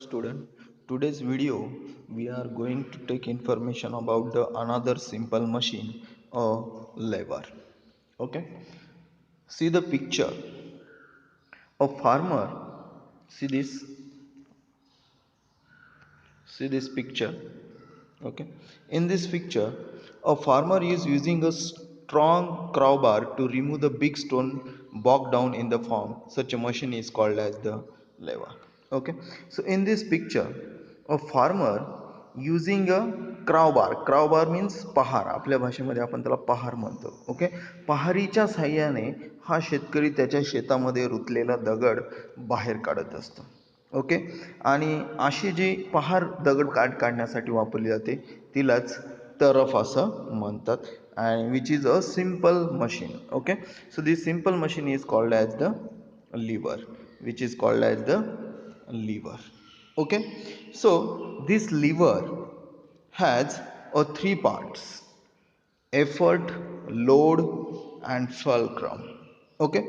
Student, today's video we are going to take information about the another simple machine, a lever. Okay, see the picture. A farmer, see this, see this picture. Okay, in this picture a farmer is using a strong crowbar to remove the big stone bogged down in the farm. Such a machine is called as the lever. Okay, so in this picture a farmer using a crowbar means पहार, आपल्या भाषेमध्ये आपण त्याला पहार म्हणतो. Okay, पहारीच्या साहाय्याने हा शेतकरी त्याच्या शेतामध्ये रुतलेला दगड बाहेर काढत असतो. ओके, आणि अशी जी पहार दगड काढण्यासाठी वापरली जाते तिलाच तरफ असं म्हणतात. And which is a simple machine. Okay, so this simple machine is called as the lever, which is called as the lever. Okay, so this lever has a three parts: effort, load and fulcrum. Okay,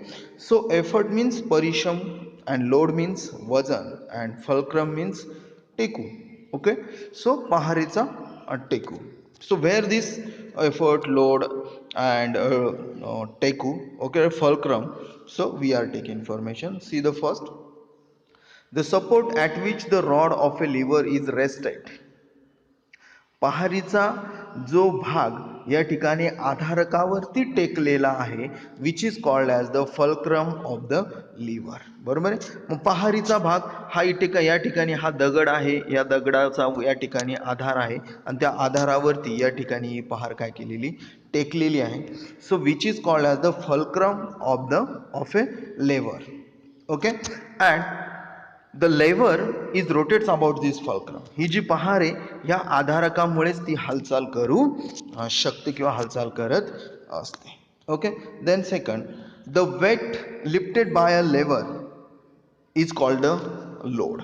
so effort means parisham and load means vazan and fulcrum means teku. Okay, so paharicha teku. So where this effort, load and teku, okay, fulcrum, so we are taking information. See the first, the support at which the rod of a lever is rested. पहारीचा जो भाग या ठिकाणी आधारकावरती टेकलेला आहे, which is called as the fulcrum of the lever. बरोबर आहे. मग पहारीचा भाग हा या ठिकाणी हा दगड आहे, या दगडाचा या ठिकाणी आधार आहे आणि त्या आधारावरती या ठिकाणी ही पहार काय केलेली, टेकलेली आहे. So which is called as the fulcrum of a lever. Okay, and the lever is rotates about this fulcrum. ही जी पहार आहे ह्या आधारकामुळेच ती हालचाल करू शकते किंवा हालचाल करत असते. Okay, then second, the weight lifted by a lever is called the load.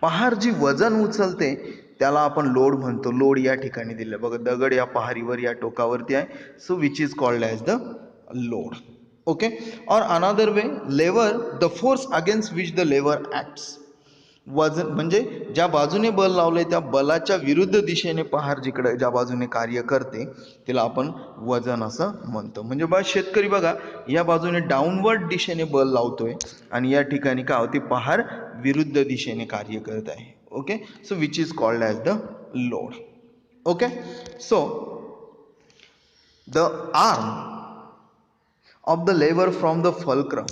पहार जी वजन उचलते त्याला आपण लोड म्हणतो. लोड या ठिकाणी दिले बघा, दगड या पहारीवर या टोकावरती आहे. So which is called as the load. Okay, और another way, lever the force against which the lever acts. वजन म्हणजे ज्या बाजूने बल लावलंय त्या बलाच्या विरुद्ध दिशेने पहार जिकडे ज्या बाजूने कार्य करते तिला आपण वजन असं म्हणतो. म्हणजे बा शेतकरी बघा या बाजूने डाऊनवर्ड दिशेने बल लावतोय आणि या ठिकाणी काय होते, पहार विरुद्ध दिशेने कार्य करत आहे. Okay, so which is called as the load. Okay, so the arm of the lever from the fulcrum,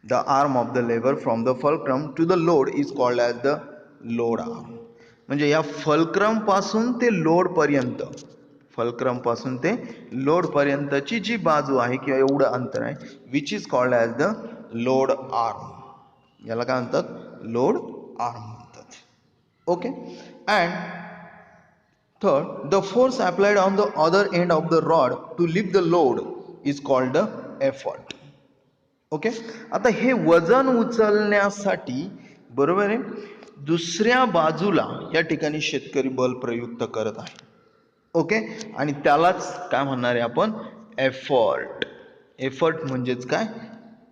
the arm of the lever from the fulcrum to the load is called as the load arm. म्हणजे या fulcrum पासून ते load पर्यंत, fulcrum पासून ते load पर्यंतची जी बाजू आहे किंवा एवढं अंतर आहे, which is called as the load arm. याला काय म्हणतात, लोड आर्म म्हणतात. Okay, and third, the force applied on the other end of the rod to lift the load is called the effort. Okay, आता हे वजन उचलण्यासाठी बरोबर आहे दुसऱ्या बाजूला या ठिकाणी शेतकरी बल प्रयुक्त करत आहे. ओके, आणि त्यालाच काय म्हणणार आहे आपण, एफर्ट. एफर्ट म्हणजेच काय,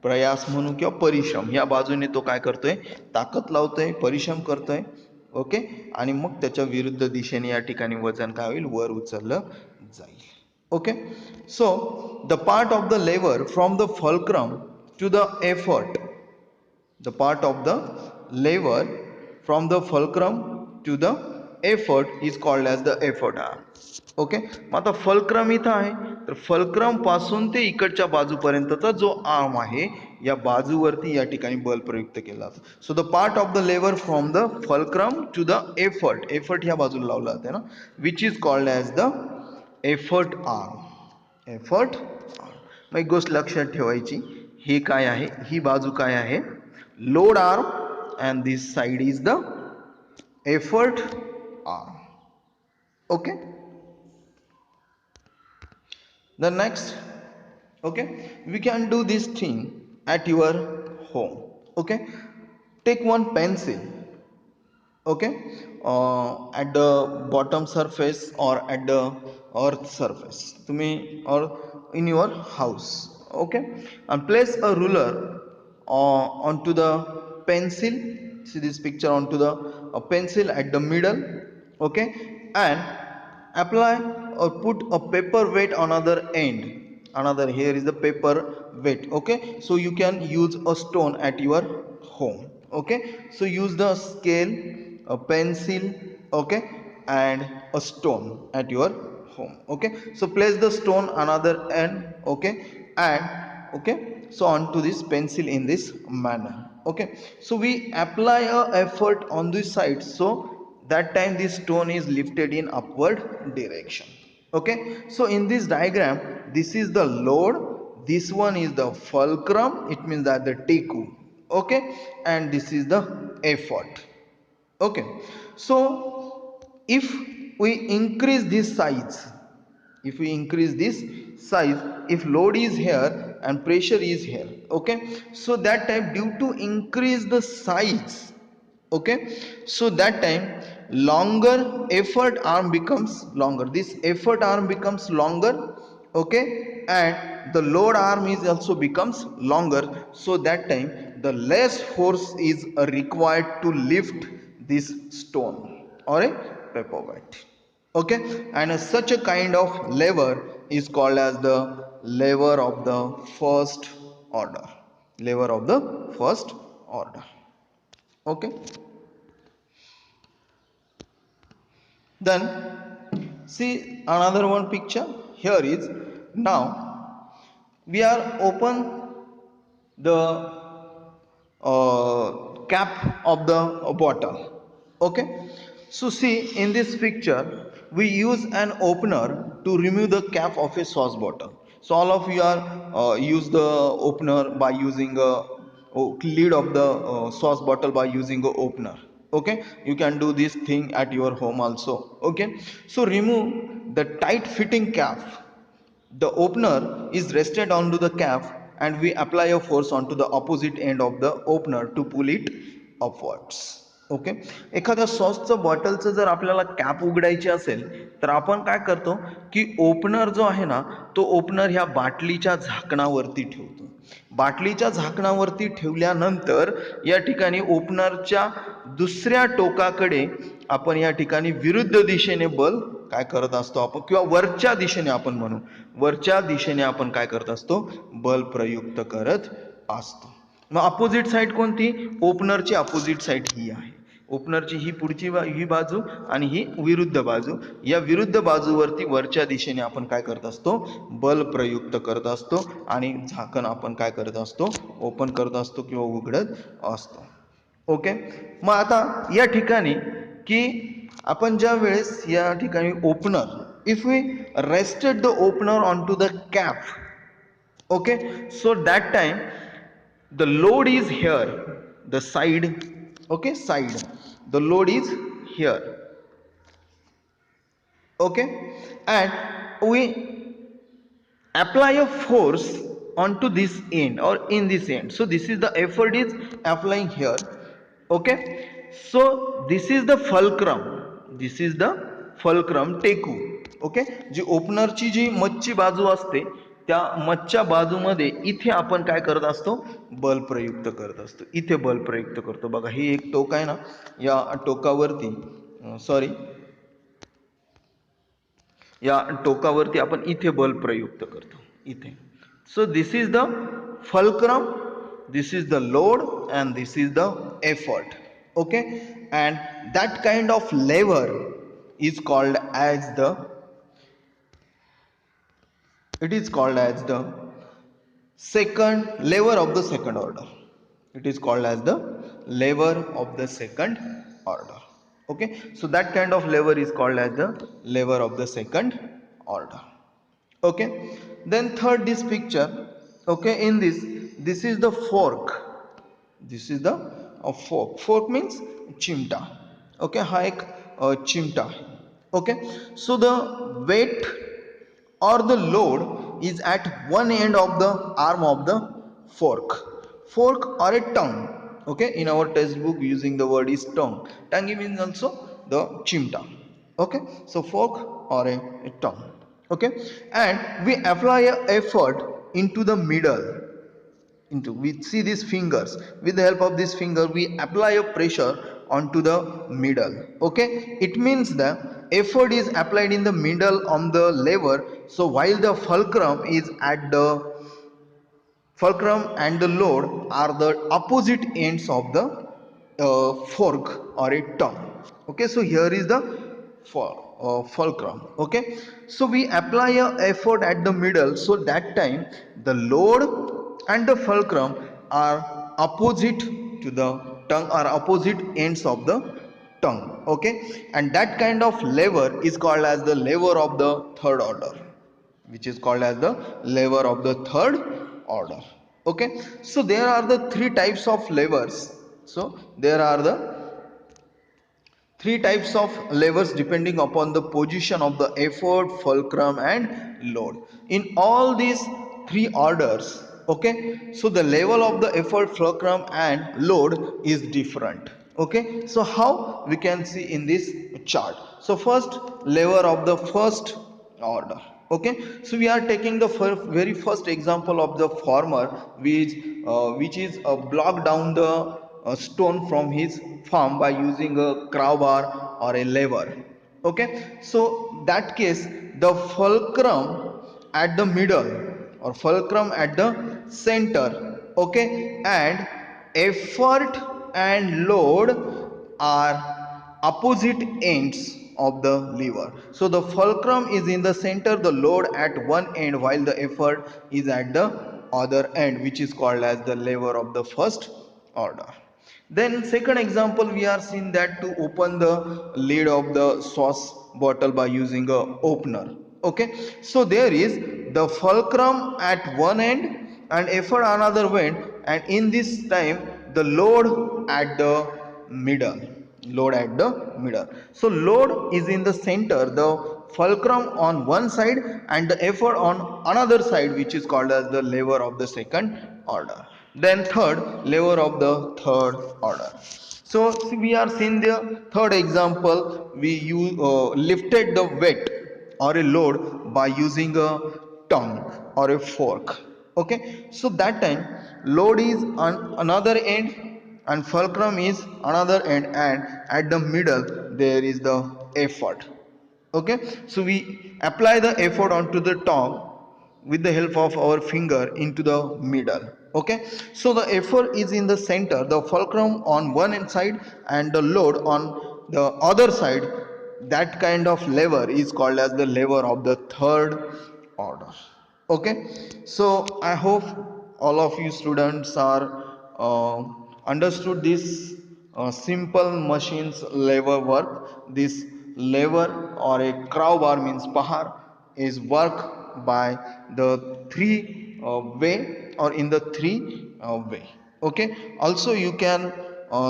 प्रयास म्हणू किंवा परिश्रम. या बाजूने तो काय करतोय, ताकद लावतोय, परिश्रम करतोय. ओके, आणि मग त्याच्या विरुद्ध दिशेने या ठिकाणी वजन काय होईल, वर उचललं जाईल. Okay, so the part of the lever from the fulcrum to the effort, the part of the lever from the fulcrum to the effort is called as the effort arm. Okay, मग आता fulcrum इथं आहे तर fulcrum पासून ते इकडच्या बाजूपर्यंतचा जो arm आहे या बाजूवरती या ठिकाणी बल प्रयुक्त केला जातो. So the part of the lever from the fulcrum to the effort, effort ह्या बाजूला लावला जाते ना, which is called as the effort arm. Effort arm. मग एक गोष्ट लक्षात ठेवायची, ही काय आहे, ही बाजू काय आहे, load arm, and this side is the effort arm. Okay, the next, okay, we can do this thing at your home. Okay, take one pencil. Okay, at the bottom surface or at the earth surface, तुम्ही or in your house. Okay, and place a ruler onto the pencil see this picture onto the pencil at the middle, okay, and apply or put a paper weight on other end. Another here is the paper weight, okay. So you can use a stone at your home, okay. So use the scale, a pencil, okay, and a stone at your home, okay. So place the stone another end, okay, and okay, so onto this pencil in this manner, okay. So we apply a effort on this side, so that time this stone is lifted in upward direction, okay. So in this diagram, this is the load, this one is the fulcrum, it means that the teku, okay, and this is the effort, okay. So if we increase this size, if we increase this size, if load is here and pressure is here, okay, so that time due to increase the size, okay, so that time longer effort arm becomes longer, this effort arm becomes longer, okay, and the load arm is also becomes longer, so that time the less force is required to lift this stone or a paperweight, okay. And such a kind of lever is called as the lever of the first order, lever of the first order, okay. Then see another one picture here is, now we are open the cap of the bottle, okay. So see in this picture we use an opener to remove the cap of a sauce bottle. So all of you are use the opener by using a lid of the sauce bottle by using a opener, okay. You can do this thing at your home also, okay. So remove the tight fitting cap, the opener is rested onto the cap and we apply a force onto the opposite end of the opener to pull it upwards, okay. एखाद्या सॉसचं बॉटलचं जर आपल्याला cap उघडायची असेल तर आपण काय करतो की ओपनर जो आहे ना तो ओपनर ह्या बाटलीच्या झाकणावरती ठेवतो. बाटलीच्या झाकणावरती ठेवल्यानंतर या ठिकाणी ओपनरच्या दुसऱ्या टोकाकडे आपण या ठिकाणी विरुद्ध दिशेने बल काय करत असतो आपण, किंवा वरच्या दिशेने आपण म्हणू, वरच्या दिशेने आपण काय करत असतो, बल प्रयुक्त करत असतो. मग अपोजिट साइड कोणती, ओपनरची अपोजिट साइड ही आहे. ओपनरची ही पुढची ही बाजू आणि ही विरुद्ध बाजू, या विरुद्ध बाजूवरती वरच्या दिशेने आपण काय करत असतो, बल प्रयुक्त करत असतो आणि झाकण आपण काय करत असतो, ओपन करत असतो किंवा उघडत असतो, ओके. मग आता या ठिकाणी की आपण ज्या वेळेस या ठिकाणी opener, if we rested the opener on to the cap, okay, so that time the load is here, the side, okay, side, the load is here, okay, and we apply a force onto this end or in this end. So this is the effort is applying here, okay. So this is the fulcrum, this is the fulcrum teku, okay. जी ओपनरची जी मच्छी बाजू असते त्या मच्छच्या बाजूमध्ये इथे आपण काय करत असतो, बल प्रयुक्त करत असतो, इथे बल प्रयुक्त करतो. बघा हे एक टोक आहे ना, या टोकावरती सॉरी या टोकावरती आपण इथे बल प्रयुक्त करतो, इथे. So this is the fulcrum, this is the load and this is the effort, okay. And that kind of lever is called as the, it is called as the second lever of the second order, it is called as the lever of the second order, okay. So that kind of lever is called as the lever of the second order, okay. Then third this picture, okay, in this is the fork, this is the fork, fork means chimta, okay, हा एक चिमटा, okay. So the weight or the load is at one end of the arm of the fork, fork or a tongue, okay. In our textbook using the word is tongue, tongue means also the chimta, okay. So fork or a tongue, okay. And we apply a effort into the middle, into, we see these fingers. With the help of this finger we apply a pressure onto the middle. Okay, it means the effort is applied in the middle on the lever. So while the fulcrum is at the fulcrum and the load are the opposite ends of the fork or a tongue. Okay, so here is the fulcrum. Okay, so we apply a effort at the middle, so that time the load and the fulcrum are opposite to the tongue, or opposite ends of the tongue. Okay, and that kind of lever is called as the lever of the third order, which is called as the lever of the third order. Okay, so there are the three types of levers. So there are the three types of levers depending upon the position of the effort, fulcrum and load. In all these three orders, okay, so the level of the effort, fulcrum and load is different. Okay, so how we can see in this chart. So first, lever of the first order. Okay, so we are taking the very first example of the farmer, which is a block down the stone from his farm by using a crowbar or a lever. Okay, so that case the fulcrum at the middle or fulcrum at the center, okay, and effort and load are opposite ends of the lever. So the fulcrum is in the center, the load at one end, while the effort is at the other end, which is called as the lever of the first order. Then second example, we are seeing that to open the lid of the sauce bottle by using a opener. Okay, so there is the fulcrum at one end and effort another end, and in this time the load at the middle. Load at the middle. So load is in the center, the fulcrum on one side and the effort on another side, which is called as the lever of the second order. Then third, lever of the third order. So we are seeing the third example. We lifted the weight or a load by using a tongue or a fork. Okay, so that time load is on another end and fulcrum is another end, and at the middle there is the effort. Okay, so we apply the effort onto the tongue with the help of our finger into the middle. Okay, so the effort is in the center, the fulcrum on one side and the load on the other side. That kind of lever is called as the lever of the third order. Okay, so I hope all of you students are understood this simple machines lever work. This lever or a crowbar means pahar is work by the three way or in the three way. Okay, also you can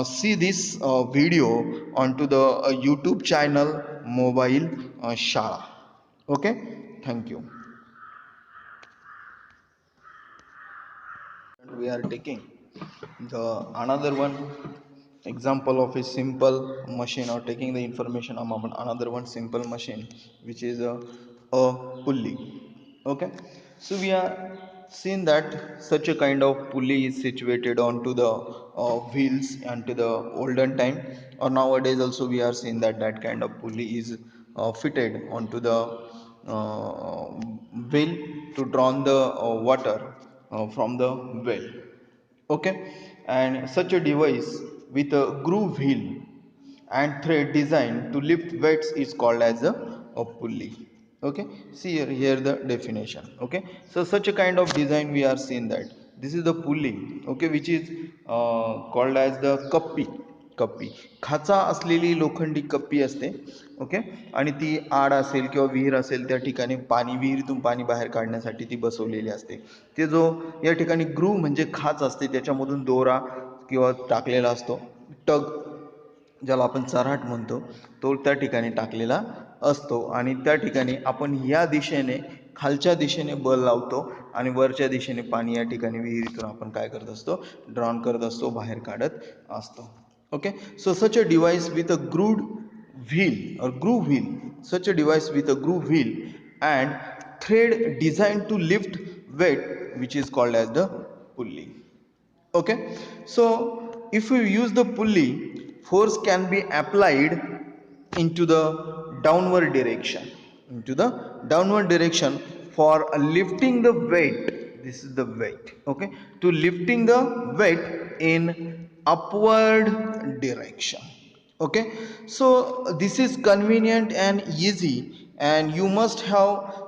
see this video onto the YouTube channel Mobile Shala. Okay, thank you. We are taking the another one example of a simple machine, or taking the information about another one simple machine, which is a pulley. Okay, so we are seeing that such a kind of pulley is situated onto the wheels, and to the olden time or nowadays also we are seeing that that kind of pulley is fitted onto the uh, wheel to draw the water from the well. Okay, and such a device with a groove wheel and thread designed to lift weights is called as a pulley. Okay, see here the definition. Okay, so such a kind of design we are seeing that this is the pulley. Okay, which is called as the कप्पी. कप्पी खाचा असलेली लोखंडी कप्पी असते. Okay, आणि ती आड असेल किंवा विहीर असेल त्या ठिकाणी पाणी, विहिरीतून पाणी बाहेर काढण्यासाठी ती बसवलेली असते. ते जो या ठिकाणी ग्रूव्ह म्हणजे खाच असते, त्याच्यामधून दोरा किंवा टाकलेला असतो. टग ज्याला आपण चऱ्हाट म्हणतो, तो त्या ठिकाणी टाकलेला असतो, आणि त्या ठिकाणी आपण या दिशेने खालच्या दिशेने बल लावतो आणि वरच्या दिशेने पाणी या ठिकाणी विहिरीतून आपण काय करत असतो, ड्रॉन करत असतो, बाहेर काढत असतो. Okay, so such a device with a groove wheel, such a device with a groove wheel and thread designed to lift weight, which is called as the pulley. Okay, so if we use the pulley, force can be applied into the downward direction, into the downward direction for lifting the weight. This is the weight, okay, to lifting the weight in upward direction. Okay, so this is convenient and easy, and you must have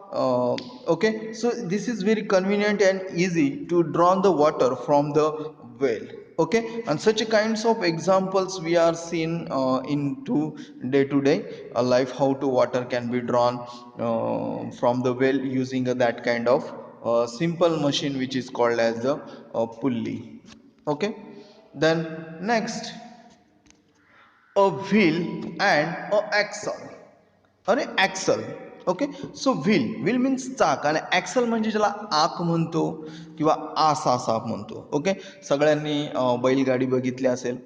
okay, so this is very convenient and easy to draw the water from the well. Okay, and such kinds of examples we are seen into day to day life, how to water can be drawn from the well using that kind of simple machine which is called as the pulley. Okay, then next, a wheel and a axle. अरे axle. Okay, सो wheel means चाक, आणि axle म्हणजे ज्याला आक म्हणतो किंवा आस असा म्हणतो. Okay, सगळ्यांनी बैलगाडी बघितली असेल.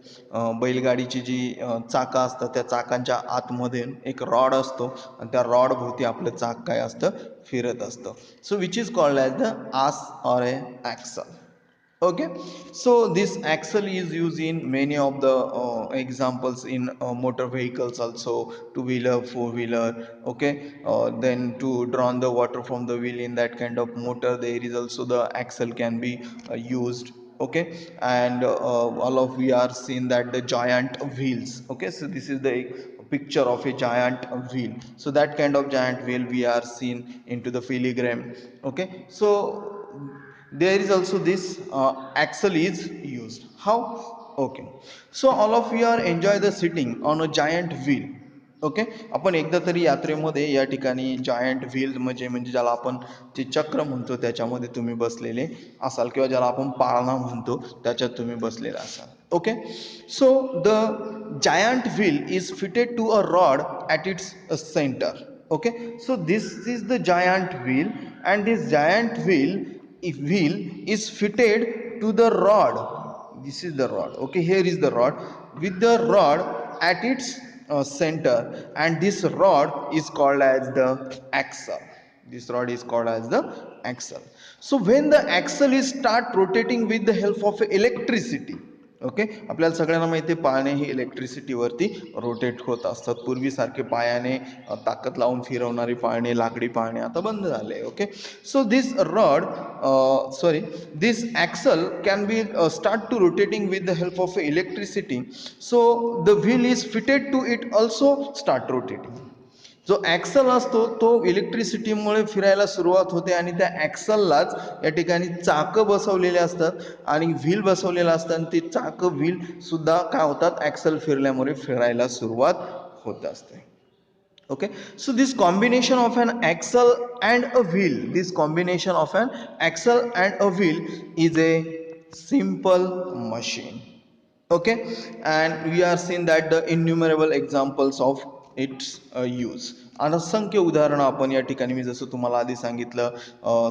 बैलगाडीची जी चाकं असतात त्या चाकांच्या आतमध्ये एक रॉड असतो, आणि त्या रॉड भोवती आपलं चाक काय असतं, फिरत असतं. So which is called as the axis or a axle. Okay, so this axle is used in many of the examples in motor vehicles also, two wheeler, four wheeler. Okay, then to draw the water from the wheel in that kind of motor, there is also the axle can be used. Okay, and all of we are seen that the giant wheels. Okay, so this is the picture of a giant wheel. So that kind of giant wheel we are seen into the filigree. Okay, so there is also this axle is used. How? Okay, so all of you are enjoy the sitting on a giant wheel. Okay, आपण एकदा तरी यात्रेमध्ये या ठिकाणी giant wheel म्हणजे ज्याला आपण जे चक्र म्हणतो त्याच्यामध्ये तुम्ही बसलेले असाल, किंवा ज्याला आपण पाळणा म्हणतो त्याच्यात तुम्ही बसलेला असाल. Okay, so the giant wheel is fitted to a rod at its centre. Okay, so this is the giant wheel, and this giant wheel is fitted to the rod. This is the rod. Okay, here is the rod, with the rod at its center, and this rod is called as the axle. This rod is called as the axle. So when the axle is start rotating with the help of electricity. Okay, आपल्याला सगळ्यांना माहिती आहे पाळणे ही इलेक्ट्रिसिटीवरती rotate होत असतात. पूर्वीसारखे पायाने ताकद लावून फिरवणारी पाळणे, लाकडी पाळणे आता बंद झाले. Okay, so this rod this axle can be start to rotating with the help of electricity. So the wheel is fitted to it also start rotating. जो ॲक्सल असतो तो इलेक्ट्रिसिटीमुळे फिरायला सुरुवात होते, आणि त्या ॲक्सललाच या ठिकाणी चाकं बसवलेले असतात आणि व्हील बसवलेलं असतं, आणि ते चाकं व्हील सुद्धा काय होतात, ॲक्सल फिरल्यामुळे फिरायला सुरुवात होत असते. Okay, so this combination of an axle and a wheel, is a simple machine. Okay, and we are seeing that the innumerable examples of its use. असंख्य उदाहरणं आपण या ठिकाणी, मी जसं तुम्हाला आधी सांगितलं,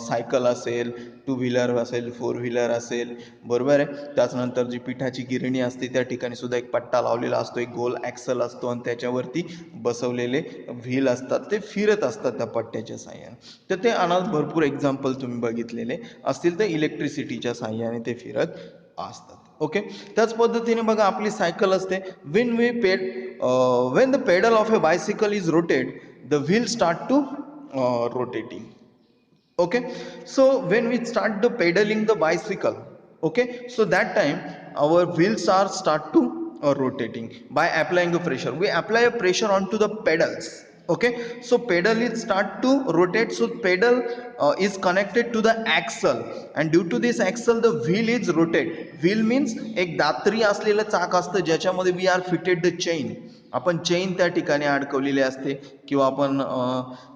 सायकल असेल, टू व्हीलर असेल, फोर व्हीलर असेल, बरोबर आहे. त्याचनंतर जी पिठाची गिरणी असते त्या ठिकाणी सुद्धा एक पट्टा लावलेला असतो, एक गोल ॲक्सल असतो, आणि त्याच्यावरती बसवलेले व्हील असतात, ते फिरत असतात त्या पट्ट्याच्या साह्याने. तर ते अनाथ भरपूर एक्झाम्पल तुम्ही बघितलेले असतील, तर इलेक्ट्रिसिटीच्या साह्याने ते फिरत असतात. ओके, त्याच पद्धतीने बघा आपली सायकल असते. when the pedal of a bicycle is rotated, the wheel start to rotating. Okay, so when we start the pedaling the bicycle, okay, so that time our wheels are start to rotating by applying a pressure. We apply a pressure onto the pedals. Okay, so pedal is start to rotate. So pedal is connected to the axle, and due to this axle the wheel is rotate. Wheel means एक दात्री असलेलं चाक असतं ज्याच्यामध्ये we are fitted the chain. आपण chain त्या ठिकाणी अडकवलेली असते, किंवा आपण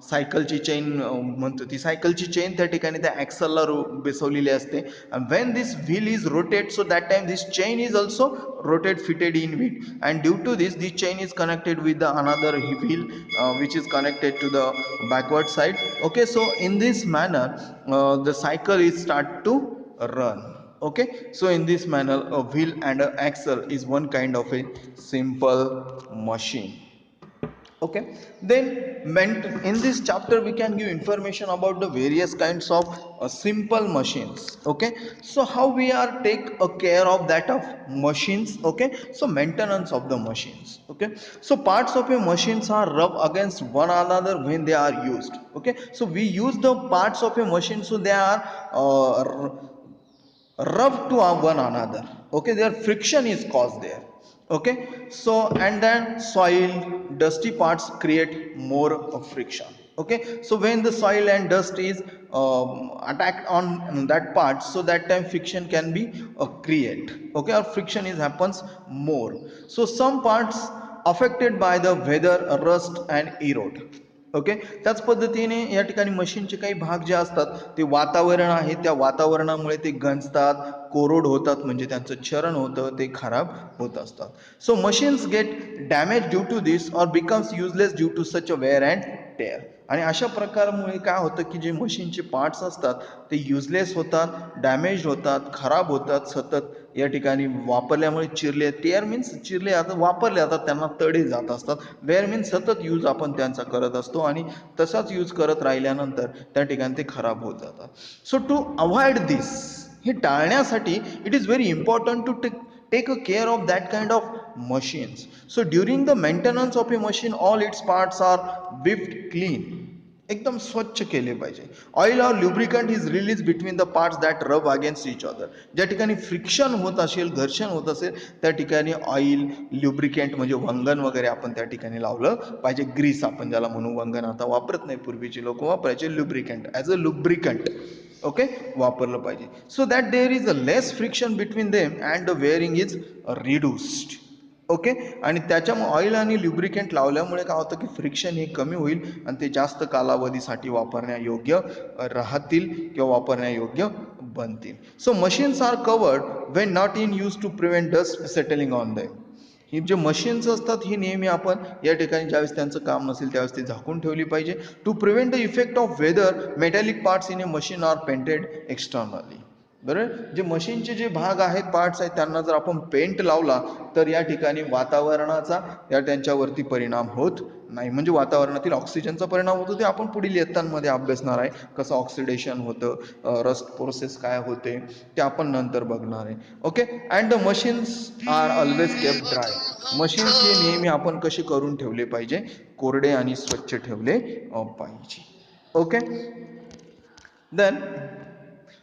सायकलची चेन म्हणतो, ती सायकलची चेन त्या ठिकाणी त्या ॲक्सलला बसवलेली असते. and when this wheel is rotate, so that time this chain is also rotate fitted in it, and due to this chain is connected with the another wheel which is connected to the backward side. Okay, so in this manner the cycle is start to run. Okay, so in this manner a wheel and an axle is one kind of a simple machine. Okay, then in this chapter we can give information about the various kinds of simple machines. Okay, so how we are take a care of that of machines. Okay, so maintenance of the machines. Okay, so parts of a machines are rub against one another when they are used. Okay, so we use the parts of a machine, so they are rub to one another. Okay, their friction is caused there. Okay, so and then soil dusty parts create more friction. Okay, so when the soil and dust is attacked on that part, so that time friction can be create. Okay, or friction is happens more. So some parts affected by the weather rust and erode. Okay, त्याच पद्धतीने या ठिकाणी मशीनचे काही भाग जे असतात ते वातावरण आहे, त्या वातावरणामुळे ते गंजतात, कोरड होतात, म्हणजे त्यांचं चरण होतं, ते खराब होत असतात. So machines get damage due to this और becomes useless due to such a wear and tear. आणि अशा प्रकारामुळे काय होतं की जे मशीनचे पार्ट्स असतात ते युजलेस होतात, डॅमेज होतात, खराब होतात, सतत या ठिकाणी वापरल्यामुळे चिरले. टेअर मीन्स चिरले, आता वापरले जातात, त्यांना तडे जात असतात. वेअर मीन्स सतत यूज आपण त्यांचा करत असतो आणि तसाच यूज करत राहिल्यानंतर त्या ठिकाणी ते खराब होत जातात. सो टू अवॉइड दिस, हे टाळण्यासाठी it is very important to take a care of that kind of machines. So during the maintenance of a machine, all its parts are whipped clean, एकदम स्वच्छ केले पाहिजे. ऑइल और lubricant is release between the parts that rub against each other. ज्या ठिकाणी friction होत असेल, घर्षण होत असेल, त्या ठिकाणी ऑइल ल्युब्रिकंट म्हणजे वंगण वगैरे आपण त्या ठिकाणी लावलं पाहिजे. ग्रीस आपण ज्याला म्हणू, वंगण आता वापरत नाही, पूर्वीचे लोक वापरायचे lubricant as a lubricant. Okay, वापरलं पाहिजे. So that there is a less friction between them and the wearing is reduced. Okay, आणि त्याच्यामुळे ऑइल आणि ल्युब्रिकंट लावल्यामुळे काय होतं की फ्रिक्शन हे कमी होईल आणि ते जास्त कालावधीसाठी वापरण्यायोग्य राहतील किंवा वापरण्यायोग्य बनतील. So machines are covered when not in use to prevent dust settling on them. ही जे मशीन्स असतात ही नेहमी आपण या ठिकाणी ज्यावेळेस त्यांचं काम नसेल त्यावेळेस ती झाकून ठेवली पाहिजे. To prevent the effect of weather, metallic parts in a machine are painted externally. बरोबर, जे मशीनचे जे भाग आहेत, पार्ट्स आहेत, त्यांना जर आपण पेंट लावला तर या ठिकाणी वातावरणाचा या त्यांच्यावरती परिणाम होत नाही. म्हणजे वातावरणातील ऑक्सिजनचा परिणाम होतो, ते आपण पुढील इयत्तांमध्ये अभ्यासणार आहे. कसं ऑक्सिडेशन होतं, रस्ट प्रोसेस काय होते ते आपण नंतर बघणार आहे. Okay, and the machines are always kept dry. Machines हे नेहमी आपण कसे करून ठेवले पाहिजे, कोरडे आणि स्वच्छ ठेवले पाहिजे. Okay, then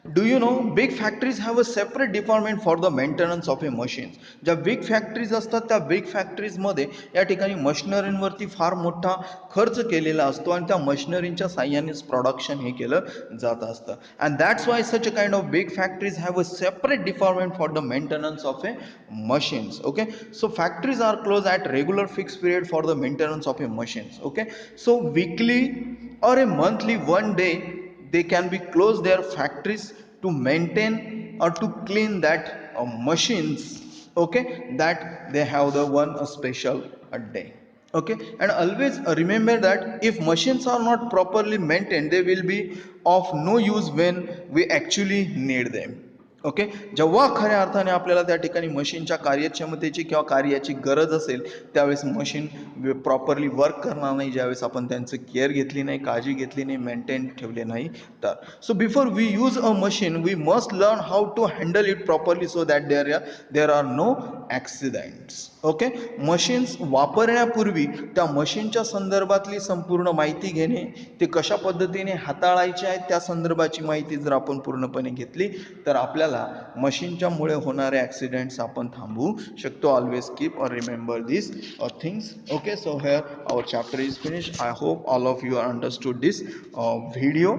do you know big factories have a separate department for the maintenance of a machines. ज्या बिग फॅक्टरीज असतात त्या बिग फॅक्टरीजमध्ये या ठिकाणी मशिनरींवरती फार मोठा खर्च केलेला असतो आणि त्या मशिनरींच्या साह्यानेच प्रोडक्शन हे केलं जात असतं. And that's why such a kind of big factories have a separate department for the maintenance of a machines. Okay, so factories are close at regular fix period for the maintenance of a machines. Okay, so weekly or a monthly one day they can be close their factories to maintain or to clean that machines. Okay, that they have the one a special a day. Okay, and always remember that if machines are not properly maintained they will be of no use when we actually need them. Okay, जेव्हा खऱ्या अर्थाने आपल्याला त्या ठिकाणी मशीनच्या कार्यक्षमतेची किंवा कार्याची गरज असेल त्यावेळेस मशीन प्रॉपरली वर्क करणार नाही, ज्यावेळेस आपण त्यांचं केअर घेतली नाही, काळजी घेतली नाही, मेंटेन ठेवले नाही तर. So before we use a machine we must learn how to handle it properly so that there are no accidents. Okay, machines वापरण्यापूर्वी त्या मशीनच्या संदर्भातली संपूर्ण माहिती घेणे, ते कशा पद्धतीने हाताळायचे आहेत त्या संदर्भाची माहिती जर आपण पूर्णपणे घेतली तर आपल्याला मशीनच्यामुळे होणारे ॲक्सिडेंट्स आपण थांबवू शकतो. Always keep or remember this things. Okay, so here our chapter is finish. I hope all of you understood this video,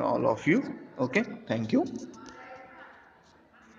all of you. Okay, thank you.